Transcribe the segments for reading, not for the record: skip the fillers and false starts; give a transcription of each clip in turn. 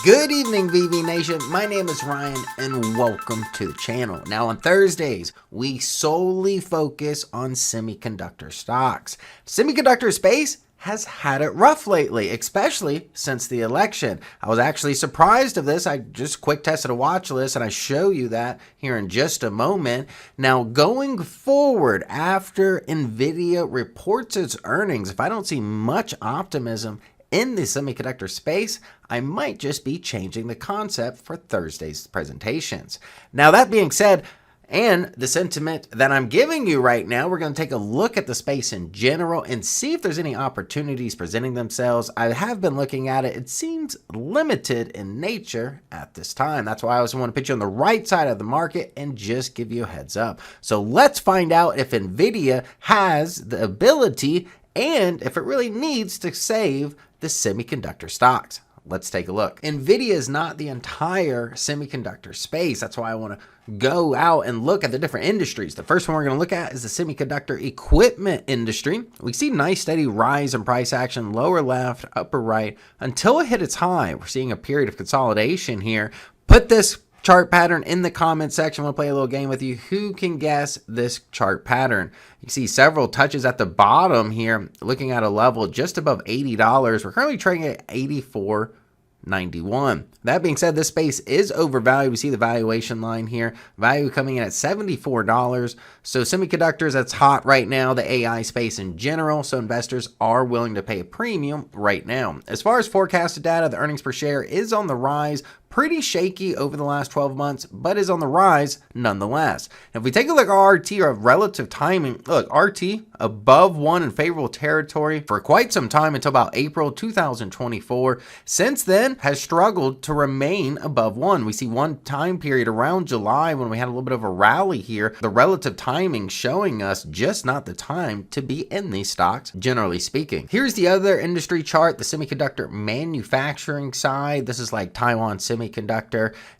Good evening, VV Nation. My name is Ryan, and welcome to the channel. Now, on Thursdays, we solely focus on semiconductor stocks. Semiconductor space has had it rough lately, especially since the election. I was actually surprised of this. I just quick tested a watch list, and I show you that here in just a moment. Now, going forward, after Nvidia reports its earnings, if I don't see much optimism in the semiconductor space, I might just be changing the concept for Thursday's presentations. Now, that being said, and the sentiment that I'm giving you right now, we're going to take a look at the space in general and see if there's any opportunities presenting themselves. I have been looking at it. It seems limited in nature at this time. That's why I also want to put you on the right side of the market and just give you a heads up. So let's find out if Nvidia has the ability and if it really needs to save the semiconductor stocks. Let's take a look. Nvidia is not the entire semiconductor space. That's why I want to go out and look at the different industries. The first one we're going to look at is the semiconductor equipment industry. We see nice steady rise in price action, lower left, upper right, until it hit its high. We're seeing a period of consolidation here. Put this chart pattern in the comment section. We'll play a little game with you. Who can guess this chart pattern? You see several touches at the bottom here, looking at a level just above $80. We're currently trading at $84.91. That being said, this space is overvalued. We see the valuation line here. Value coming in at $74. So semiconductors, that's hot right now, the AI space in general. So investors are willing to pay a premium right now. As far as forecasted data, the earnings per share is on the rise. Pretty shaky over the last 12 months, but is on the rise nonetheless. If we take a look at RT, or relative timing, look, RT above 1 in favorable territory for quite some time until about April 2024. Since then, has struggled to remain above 1. We see one time period around July when we had a little bit of a rally here. The relative timing showing us just not the time to be in these stocks, generally speaking. Here's the other industry chart, the semiconductor manufacturing side. This is like Taiwan Semiconductor.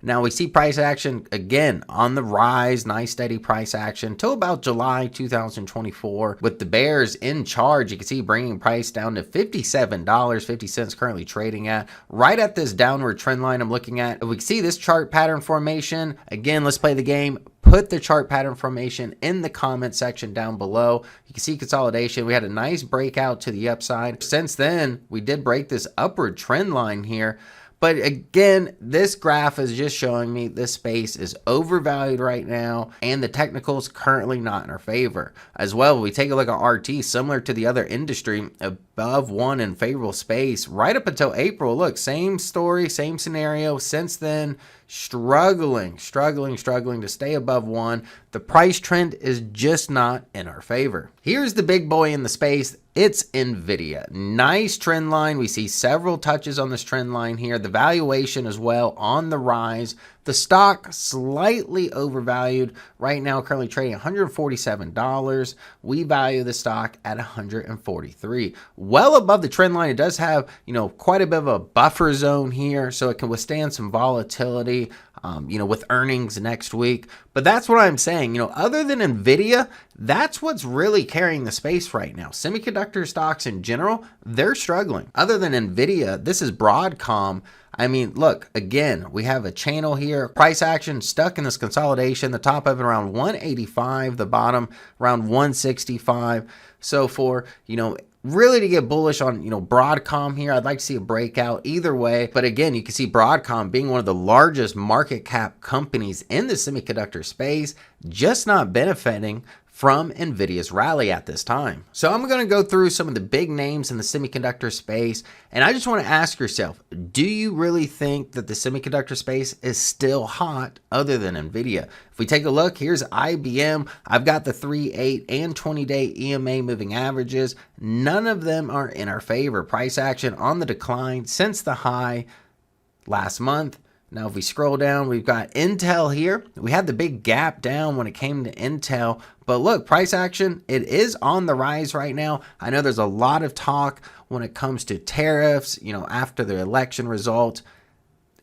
Now we see price action again on the rise, nice steady price action till about July 2024 with the bears in charge. You can see bringing price down to $57.50 currently trading at, right at this downward trend line I'm looking at. If we see this chart pattern formation, again, let's play the game. Put the chart pattern formation in the comment section down below. You can see consolidation. We had a nice breakout to the upside. Since then, we did break this upward trend line here. But again, this graph is just showing me this space is overvalued right now, and the technicals currently not in our favor. As well, we take a look at RT, similar to the other industry, above 1 in favorable space right up until April. Look, same story, same scenario. Since then, struggling to stay above 1. The price trend is just not in our favor. Here's the big boy in the space. It's Nvidia. Nice trend line. We see several touches on this trend line here. The valuation as well on the rise. The stock slightly overvalued right now, currently trading $147. We value the stock at $143. Well above the trend line. It does have, quite a bit of a buffer zone here, so it can withstand some volatility, with earnings next week. But that's what I'm saying. Other than Nvidia, that's what's really carrying the space right now. Semiconductor stocks in general, they're struggling. Other than Nvidia, this is Broadcom. I mean, look, again, we have a channel here. Price action stuck in this consolidation. The top of it around 185, the bottom around 165. So for, really to get bullish on, Broadcom here, I'd like to see a breakout either way. But again, you can see Broadcom being one of the largest market cap companies in the semiconductor space, just not benefiting from Nvidia's rally at this time. So I'm going to go through some of the big names in the semiconductor space, and I just want to ask yourself, do you really think that the semiconductor space is still hot other than Nvidia? If we take a look, here's IBM. I've got the 3, 8, and 20-day EMA moving averages. None of them are in our favor. Price action on the decline since the high last month. Now, if we scroll down, we've got Intel here. We had the big gap down when it came to Intel, but look, price action, it is on the rise right now. I know there's a lot of talk when it comes to tariffs, after the election result.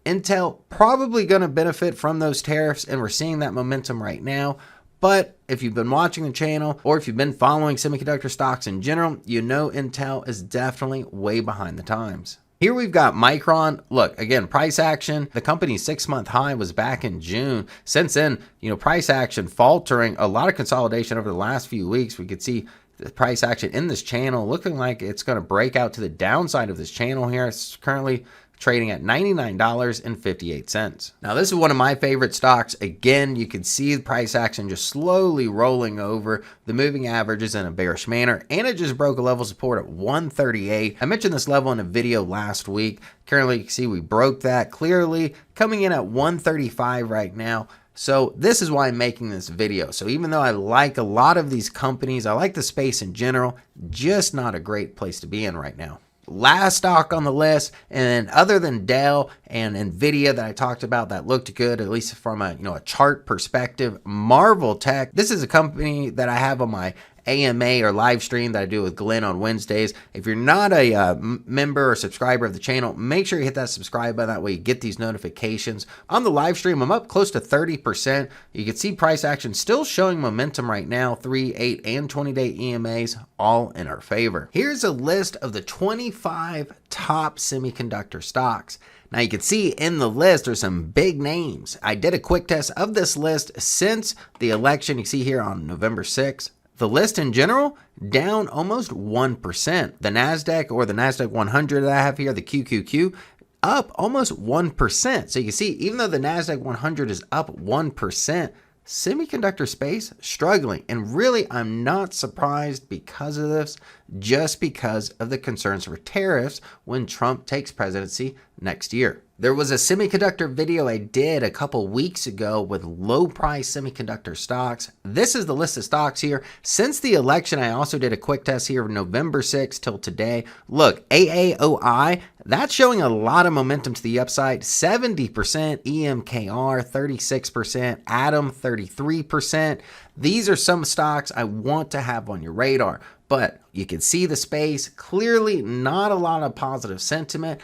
Intel probably going to benefit from those tariffs, and we're seeing that momentum right now. But if you've been watching the channel, or if you've been following semiconductor stocks in general, Intel is definitely way behind the times. Here we've got Micron. Look, again, price action. The company's 6-month high was back in June. Since then, price action faltering. A lot of consolidation over the last few weeks. We could see the price action in this channel looking like it's going to break out to the downside of this channel here. It's currently trading at $99.58. Now, this is one of my favorite stocks. Again, you can see the price action just slowly rolling over the moving averages in a bearish manner, and it just broke a level of support at 138. I mentioned this level in a video last week. Currently, you can see we broke that clearly, coming in at 135 right now. So this is why I'm making this video. So even though I like a lot of these companies, I like the space in general, just not a great place to be in right now. Last stock on the list, and other than Dell and Nvidia that I talked about that looked good, at least from a chart perspective, Marvel Tech. This is a company that I have on my AMA or live stream that I do with Glenn on Wednesdays. If you're not a member or subscriber of the channel, make sure you hit that subscribe button. That way you get these notifications. On the live stream, I'm up close to 30%. You can see price action still showing momentum right now. 3, 8, and 20-day EMAs all in our favor. Here's a list of the 25 top semiconductor stocks. Now you can see in the list there's some big names. I did a quick test of this list since the election. You see here on November 6th. The list in general, down almost 1%. The NASDAQ or the NASDAQ 100 that I have here, the QQQ, up almost 1%. So you can see, even though the NASDAQ 100 is up 1%, semiconductor space struggling. And really, I'm not surprised because of this, just because of the concerns for tariffs when Trump takes presidency next year. There was a semiconductor video I did a couple weeks ago with low price semiconductor stocks. This is the list of stocks here. Since the election, I also did a quick test here of November 6th till today. Look, AAOI, that's showing a lot of momentum to the upside. 70%, EMKR 36%, Atom 33%. These are some stocks I want to have on your radar, but you can see the space. Clearly not a lot of positive sentiment,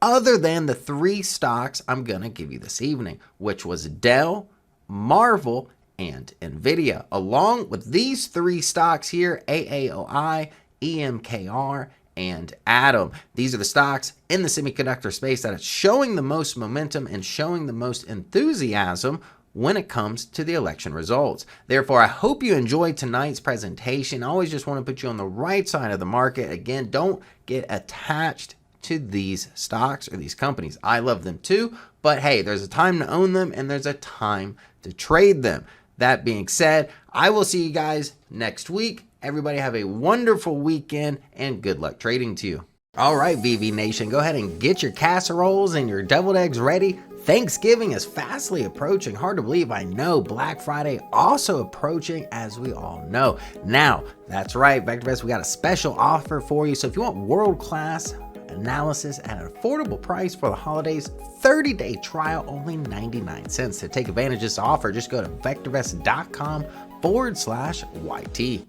other than the 3 stocks I'm going to give you this evening, which was Dell, Marvel, and Nvidia. Along with these 3 stocks here, AAOI, EMKR, and Atom. These are the stocks in the semiconductor space that are showing the most momentum and showing the most enthusiasm when it comes to the election results. Therefore, I hope you enjoyed tonight's presentation. I always just want to put you on the right side of the market. Again, don't get attached to these stocks or these companies. I love them too, but hey, there's a time to own them and there's a time to trade them. That being said, I will see you guys next week. Everybody have a wonderful weekend and good luck trading to you. All right, VV Nation, go ahead and get your casseroles and your deviled eggs ready. Thanksgiving is fastly approaching. Hard to believe, I know. Black Friday also approaching, as we all know. Now, that's right, VectorVest, we got a special offer for you. So if you want world-class analysis at an affordable price for the holidays, 30-day trial, only 99 cents. To take advantage of this offer, just go to vectorvest.com/YT.